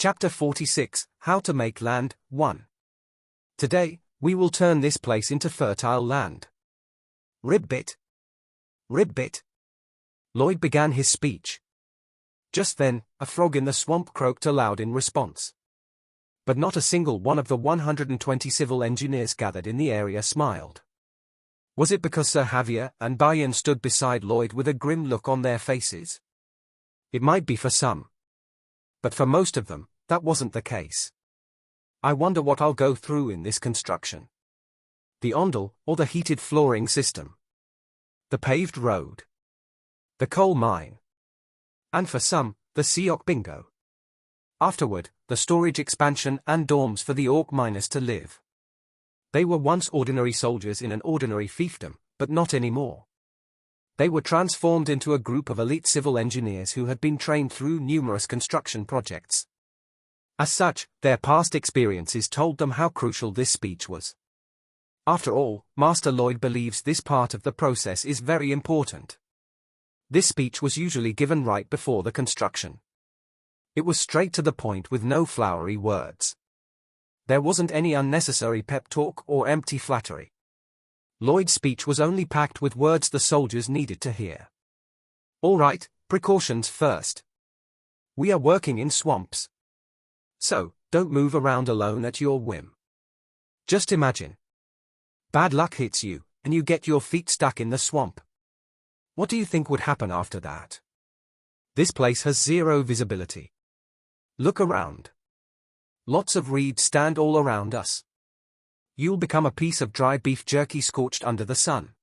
Chapter 46, How to Make Land, 1. Today, we will turn this place into fertile land. Ribbit. Ribbit. Lloyd began his speech. Just then, a frog in the swamp croaked aloud in response. But not a single one of the 120 civil engineers gathered in the area smiled. Was it because Sir Javier and Bayan stood beside Lloyd with a grim look on their faces? It might be for some. But for most of them, that wasn't the case. I wonder what I'll go through in this construction. The ondel, or the heated flooring system. The paved road. The coal mine. And for some, the Siok bingo. Afterward, the storage expansion and dorms for the orc miners to live. They were once ordinary soldiers in an ordinary fiefdom, but not anymore. They were transformed into a group of elite civil engineers who had been trained through numerous construction projects. As such, their past experiences told them how crucial this speech was. After all, Master Lloyd believes this part of the process is very important. This speech was usually given right before the construction. It was straight to the point with no flowery words. There wasn't any unnecessary pep talk or empty flattery. Lloyd's speech was only packed with words the soldiers needed to hear. All right, precautions first. We are working in swamps. So, don't move around alone at your whim. Just imagine. Bad luck hits you, and you get your feet stuck in the swamp. What do you think would happen after that? This place has zero visibility. Look around. Lots of reeds stand all around us. You'll become a piece of dry beef jerky scorched under the sun.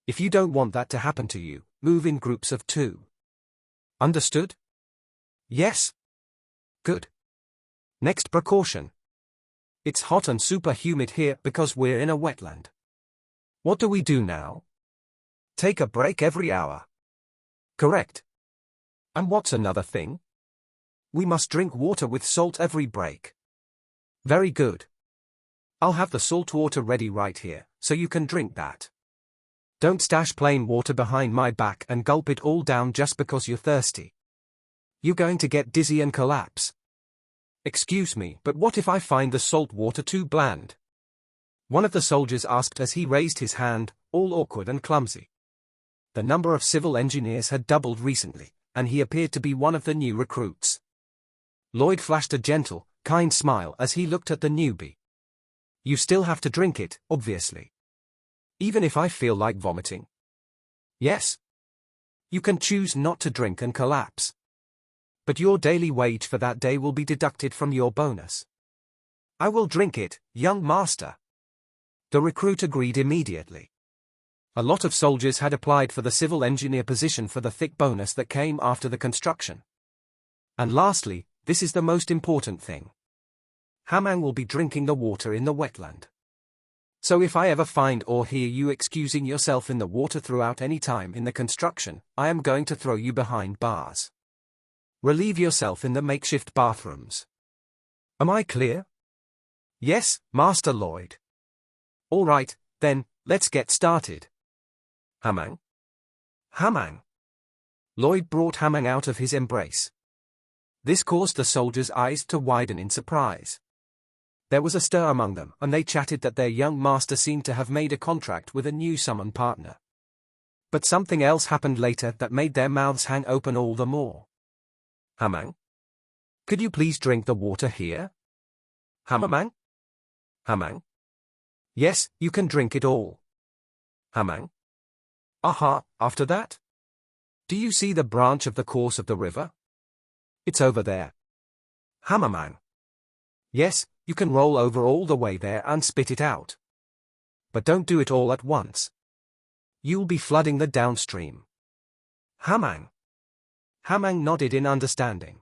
If you don't want that to happen to you, move in groups of 2. Understood? Yes? Good. Next precaution. It's hot and super humid here because we're in a wetland. What do we do now? Take a break every hour. Correct. And what's another thing? We must drink water with salt every break. Very good. I'll have the salt water ready right here, so you can drink that. Don't stash plain water behind my back and gulp it all down just because you're thirsty. You're going to get dizzy and collapse. Excuse me, but what if I find the salt water too bland? One of the soldiers asked as he raised his hand, all awkward and clumsy. The number of civil engineers had doubled recently, and he appeared to be one of the new recruits. Lloyd flashed a gentle, kind smile as he looked at the newbie. You still have to drink it, obviously. Even if I feel like vomiting. Yes. You can choose not to drink and collapse. But your daily wage for that day will be deducted from your bonus. I will drink it, young master. The recruit agreed immediately. A lot of soldiers had applied for the civil engineer position for the thick bonus that came after the construction. And lastly, this is the most important thing. Hamang will be drinking the water in the wetland. So if I ever find or hear you excusing yourself in the water throughout any time in the construction, I am going to throw you behind bars. Relieve yourself in the makeshift bathrooms. Am I clear? Yes, Master Lloyd. All right, then, let's get started. Hamang? Hamang. Lloyd brought Hamang out of his embrace. This caused the soldiers' eyes to widen in surprise. There was a stir among them, and they chatted that their young master seemed to have made a contract with a new summon partner. But something else happened later that made their mouths hang open all the more. Hamang? Could you please drink the water here? Hamang? Hamang? Yes, you can drink it all. Hamang? Aha, after that? Do you see the branch of the course of the river? It's over there. Hamang? Yes, you can roll over all the way there and spit it out. But don't do it all at once. You'll be flooding the downstream. Hamang? Hamang nodded in understanding.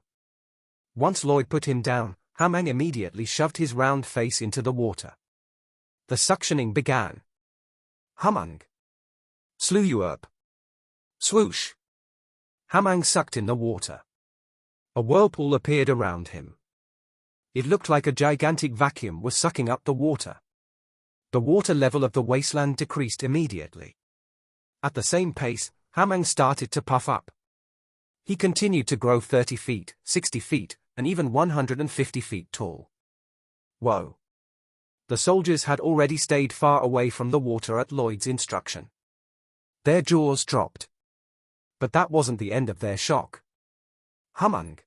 Once Lloyd put him down, Hamang immediately shoved his round face into the water. The suctioning began. Hamang. Sluyuerp. Swoosh. Hamang sucked in the water. A whirlpool appeared around him. It looked like a gigantic vacuum was sucking up the water. The water level of the wasteland decreased immediately. At the same pace, Hamang started to puff up. He continued to grow 30 feet, 60 feet, and even 150 feet tall. Whoa! The soldiers had already stayed far away from the water at Lloyd's instruction. Their jaws dropped. But that wasn't the end of their shock. Hamang,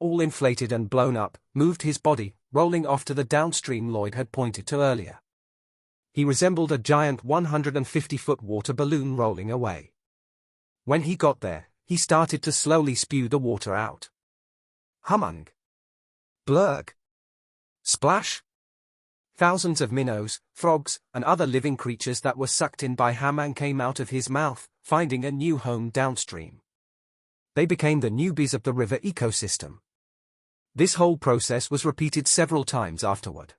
all inflated and blown up, moved his body, rolling off to the downstream Lloyd had pointed to earlier. He resembled a giant 150-foot water balloon rolling away. When he got there, he started to slowly spew the water out. Hamang. Blurg. Splash. Thousands of minnows, frogs, and other living creatures that were sucked in by Hamang came out of his mouth, finding a new home downstream. They became the newbies of the river ecosystem. This whole process was repeated several times afterward.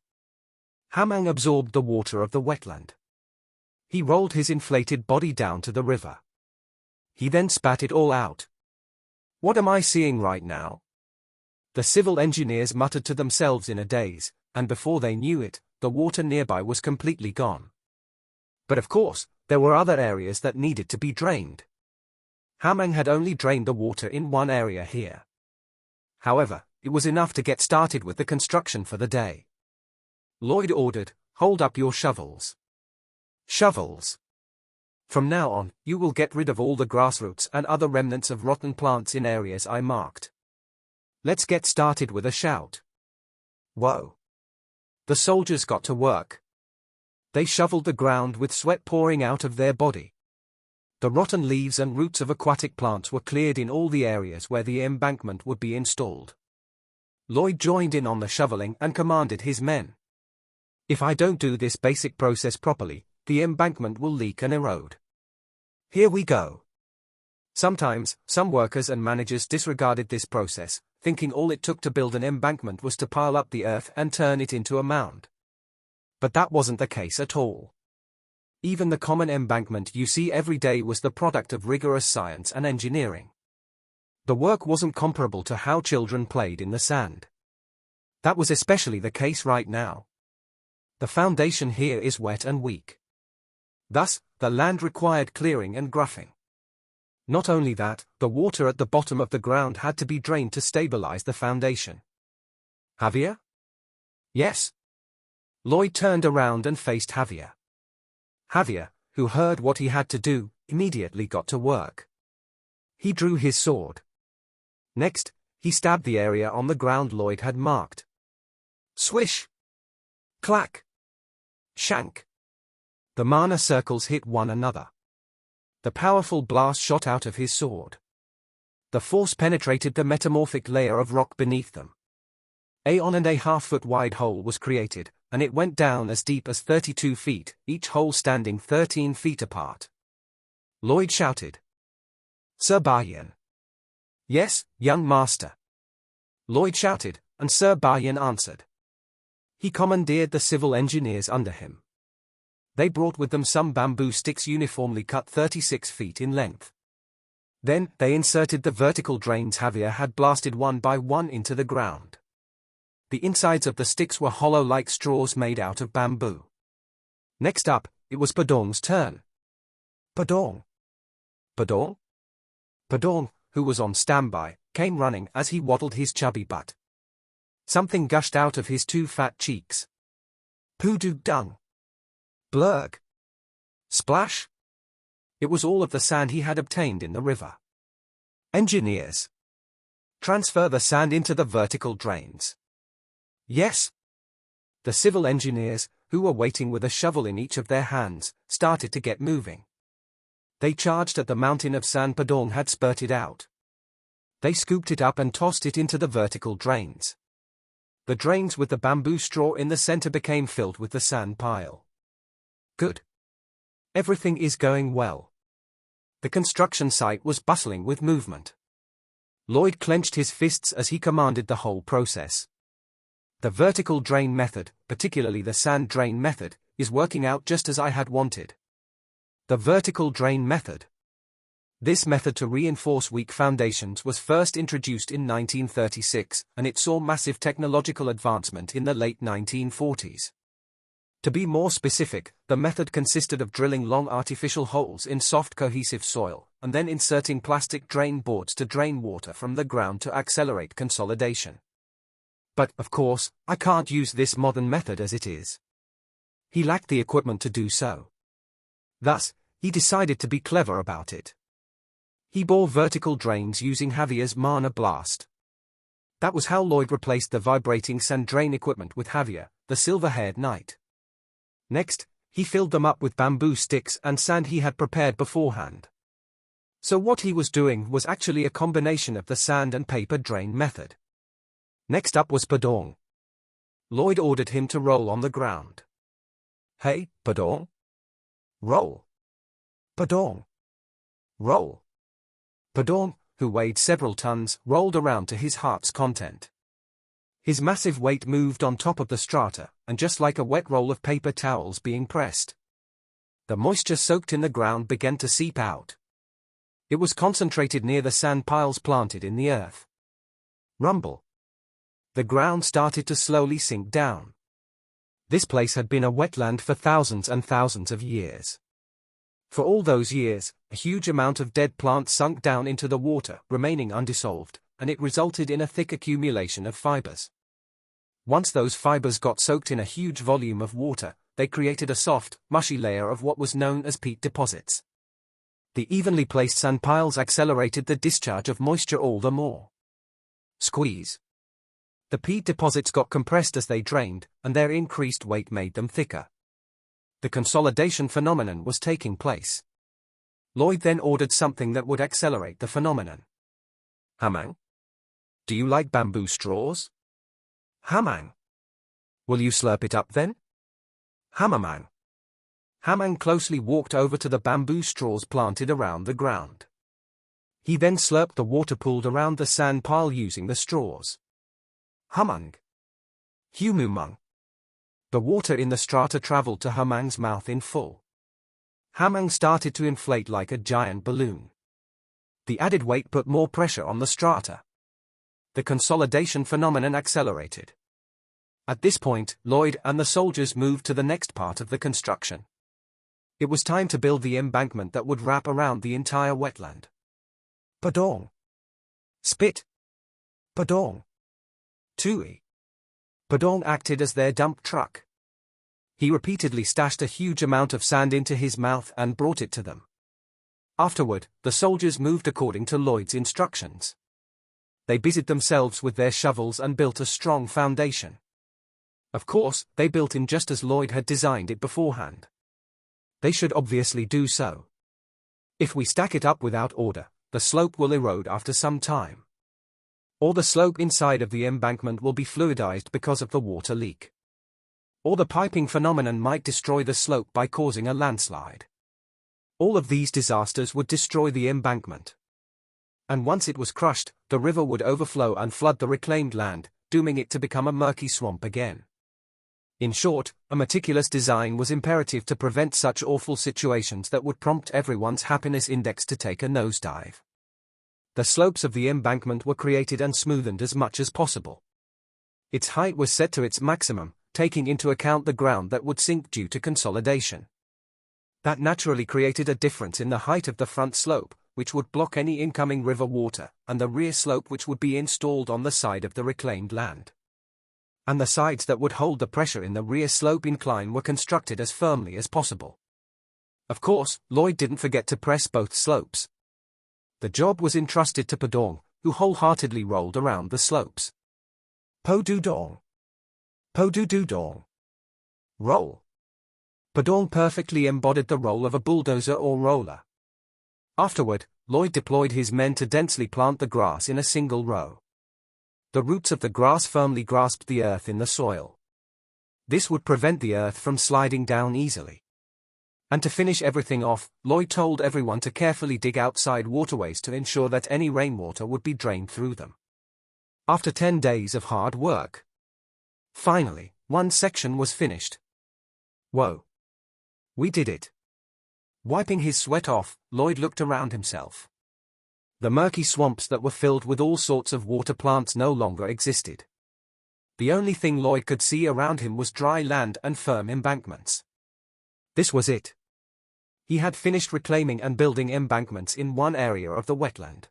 Hamang absorbed the water of the wetland. He rolled his inflated body down to the river. He then spat it all out. What am I seeing right now? The civil engineers muttered to themselves in a daze, and before they knew it, the water nearby was completely gone. But of course, there were other areas that needed to be drained. Hamang had only drained the water in one area here. However, it was enough to get started with the construction for the day. Lloyd ordered, "Hold up your shovels." Shovels. From now on, you will get rid of all the grass roots and other remnants of rotten plants in areas I marked. Let's get started with a shout. Whoa! The soldiers got to work. They shoveled the ground with sweat pouring out of their body. The rotten leaves and roots of aquatic plants were cleared in all the areas where the embankment would be installed. Lloyd joined in on the shoveling and commanded his men. If I don't do this basic process properly, the embankment will leak and erode. Here we go. Sometimes, some workers and managers disregarded this process, thinking all it took to build an embankment was to pile up the earth and turn it into a mound. But that wasn't the case at all. Even the common embankment you see every day was the product of rigorous science and engineering. The work wasn't comparable to how children played in the sand. That was especially the case right now. The foundation here is wet and weak. Thus, the land required clearing and groughing. Not only that, the water at the bottom of the ground had to be drained to stabilize the foundation. Javier? Yes. Lloyd turned around and faced Javier. Javier, who heard what he had to do, immediately got to work. He drew his sword. Next, he stabbed the area on the ground Lloyd had marked. Swish! Clack! Shank! The mana circles hit one another. The powerful blast shot out of his sword. The force penetrated the metamorphic layer of rock beneath them. A 1.5-foot wide hole was created, and it went down as deep as 32 feet, each hole standing 13 feet apart. Lloyd shouted. Sir Bayan. Yes, young master. Lloyd shouted, and Sir Bayan answered. He commandeered the civil engineers under him. They brought with them some bamboo sticks uniformly cut 36 feet in length. Then, they inserted the vertical drains Javier had blasted one by one into the ground. The insides of the sticks were hollow like straws made out of bamboo. Next up, it was Padong's turn. Padong. Padong? Padong, who was on standby, came running as he waddled his chubby butt. Something gushed out of his two fat cheeks. Poodoo dung. Blurg. Splash. It was all of the sand he had obtained in the river. Engineers. Transfer the sand into the vertical drains. Yes. The civil engineers, who were waiting with a shovel in each of their hands, started to get moving. They charged at the mountain of sand Padong had spurted out. They scooped it up and tossed it into the vertical drains. The drains with the bamboo straw in the center became filled with the sand pile. Good. Everything is going well. The construction site was bustling with movement. Lloyd clenched his fists as he commanded the whole process. The vertical drain method, particularly the sand drain method, is working out just as I had wanted. The vertical drain method. This method to reinforce weak foundations was first introduced in 1936, and it saw massive technological advancement in the late 1940s. To be more specific, the method consisted of drilling long artificial holes in soft cohesive soil, and then inserting plastic drain boards to drain water from the ground to accelerate consolidation. But, of course, I can't use this modern method as it is. He lacked the equipment to do so. Thus, he decided to be clever about it. He bore vertical drains using Javier's mana blast. That was how Lloyd replaced the vibrating sand drain equipment with Javier, the silver-haired knight. Next, he filled them up with bamboo sticks and sand he had prepared beforehand. So what he was doing was actually a combination of the sand and paper drain method. Next up was Padong. Lloyd ordered him to roll on the ground. Hey, Padong. Roll. Padong. Roll. Padong, who weighed several tons, rolled around to his heart's content. His massive weight moved on top of the strata, and just like a wet roll of paper towels being pressed, the moisture soaked in the ground began to seep out. It was concentrated near the sand piles planted in the earth. Rumble. The ground started to slowly sink down. This place had been a wetland for thousands and thousands of years. For all those years, a huge amount of dead plants sunk down into the water, remaining undissolved, and it resulted in a thick accumulation of fibers. Once those fibers got soaked in a huge volume of water, they created a soft, mushy layer of what was known as peat deposits. The evenly placed sand piles accelerated the discharge of moisture all the more. Squeeze. The peat deposits got compressed as they drained, and their increased weight made them thicker. The consolidation phenomenon was taking place. Lloyd then ordered something that would accelerate the phenomenon. Hamang? Do you like bamboo straws? Hamang. Will you slurp it up then? Hamamang. Hamang closely walked over to the bamboo straws planted around the ground. He then slurped the water pooled around the sand pile using the straws. Hamang. Humumang. The water in the strata traveled to Hamang's mouth in full. Hamang started to inflate like a giant balloon. The added weight put more pressure on the strata. The consolidation phenomenon accelerated. At this point, Lloyd and the soldiers moved to the next part of the construction. It was time to build the embankment that would wrap around the entire wetland. Padong. Spit. Padong. Tui. Padong acted as their dump truck. He repeatedly stashed a huge amount of sand into his mouth and brought it to them. Afterward, the soldiers moved according to Lloyd's instructions. They busied themselves with their shovels and built a strong foundation. Of course, they built in just as Lloyd had designed it beforehand. They should obviously do so. If we stack it up without order, the slope will erode after some time. Or the slope inside of the embankment will be fluidized because of the water leak. Or the piping phenomenon might destroy the slope by causing a landslide. All of these disasters would destroy the embankment. And once it was crushed, the river would overflow and flood the reclaimed land, dooming it to become a murky swamp again. In short, a meticulous design was imperative to prevent such awful situations that would prompt everyone's happiness index to take a nosedive. The slopes of the embankment were created and smoothened as much as possible. Its height was set to its maximum, taking into account the ground that would sink due to consolidation. That naturally created a difference in the height of the front slope, which would block any incoming river water, and the rear slope which would be installed on the side of the reclaimed land. And the sides that would hold the pressure in the rear slope incline were constructed as firmly as possible. Of course, Lloyd didn't forget to press both slopes. The job was entrusted to Padong, who wholeheartedly rolled around the slopes. Po-do-dong. Po-do-do-dong. Roll. Padong perfectly embodied the role of a bulldozer or roller. Afterward, Lloyd deployed his men to densely plant the grass in a single row. The roots of the grass firmly grasped the earth in the soil. This would prevent the earth from sliding down easily. And to finish everything off, Lloyd told everyone to carefully dig outside waterways to ensure that any rainwater would be drained through them. After 10 days of hard work, finally, one section was finished. Whoa! We did it! Wiping his sweat off, Lloyd looked around himself. The murky swamps that were filled with all sorts of water plants no longer existed. The only thing Lloyd could see around him was dry land and firm embankments. This was it. He had finished reclaiming and building embankments in one area of the wetland.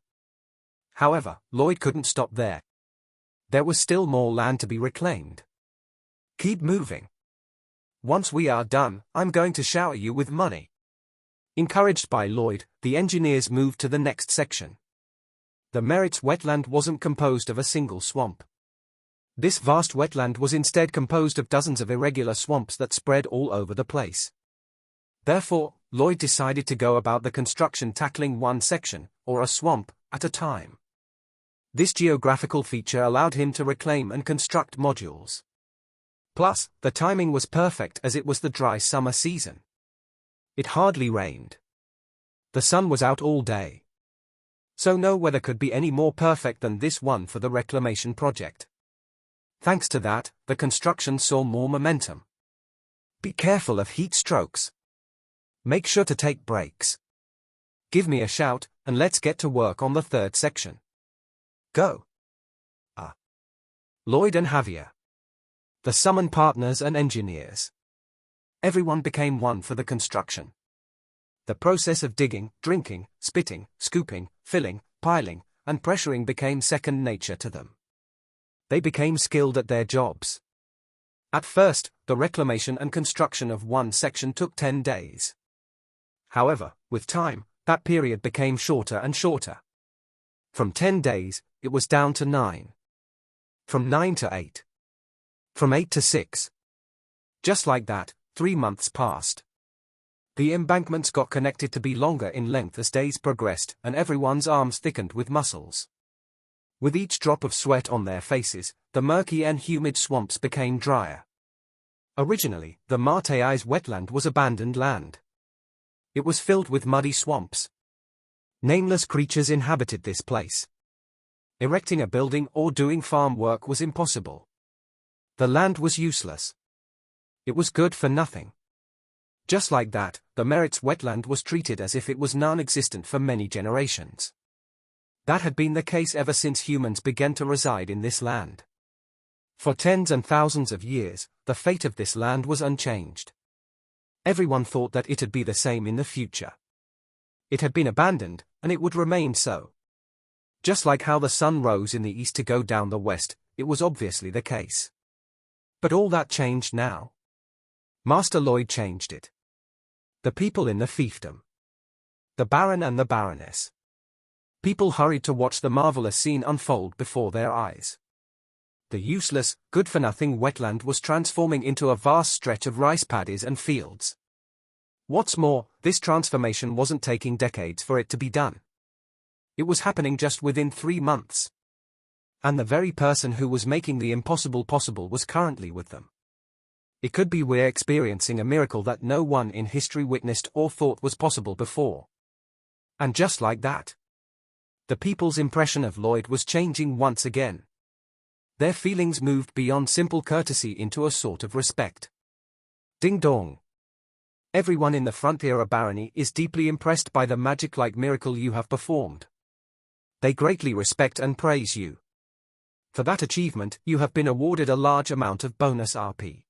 However, Lloyd couldn't stop there. There was still more land to be reclaimed. Keep moving. Once we are done, I'm going to shower you with money. Encouraged by Lloyd, the engineers moved to the next section. The Merritt's wetland wasn't composed of a single swamp. This vast wetland was instead composed of dozens of irregular swamps that spread all over the place. Therefore, Lloyd decided to go about the construction tackling one section, or a swamp, at a time. This geographical feature allowed him to reclaim and construct modules. Plus, the timing was perfect as it was the dry summer season. It hardly rained. The sun was out all day. So no weather could be any more perfect than this one for the reclamation project. Thanks to that, the construction saw more momentum. Be careful of heat strokes. Make sure to take breaks. Give me a shout, and let's get to work on the third section. Go. Lloyd and Javier. The Summon partners and engineers. Everyone became one for the construction. The process of digging, drinking, spitting, scooping, filling, piling, and pressuring became second nature to them. They became skilled at their jobs. At first, the reclamation and construction of one section took 10 days. However, with time, that period became shorter and shorter. From 10 days, it was down to 9. From 9 to 8. From 8 to 6. Just like that, 3 months passed. The embankments got connected to be longer in length as days progressed, and everyone's arms thickened with muscles. With each drop of sweat on their faces, the murky and humid swamps became drier. Originally, the Marteais wetland was abandoned land. It was filled with muddy swamps. Nameless creatures inhabited this place. Erecting a building or doing farm work was impossible. The land was useless. It was good for nothing. Just like that, the Merritt's wetland was treated as if it was non-existent for many generations. That had been the case ever since humans began to reside in this land. For tens and thousands of years, the fate of this land was unchanged. Everyone thought that it'd be the same in the future. It had been abandoned, and it would remain so. Just like how the sun rose in the east to go down the west, it was obviously the case. But all that changed now. Master Lloyd changed it. The people in the fiefdom. The Baron and the Baroness. People hurried to watch the marvelous scene unfold before their eyes. The useless, good-for-nothing wetland was transforming into a vast stretch of rice paddies and fields. What's more, this transformation wasn't taking decades for it to be done. It was happening just within 3 months. And the very person who was making the impossible possible was currently with them. It could be we're experiencing a miracle that no one in history witnessed or thought was possible before. And just like that, the people's impression of Lloyd was changing once again. Their feelings moved beyond simple courtesy into a sort of respect. Ding dong. Everyone in the Frontiera Barony is deeply impressed by the magic-like miracle you have performed. They greatly respect and praise you. For that achievement, you have been awarded a large amount of bonus RP.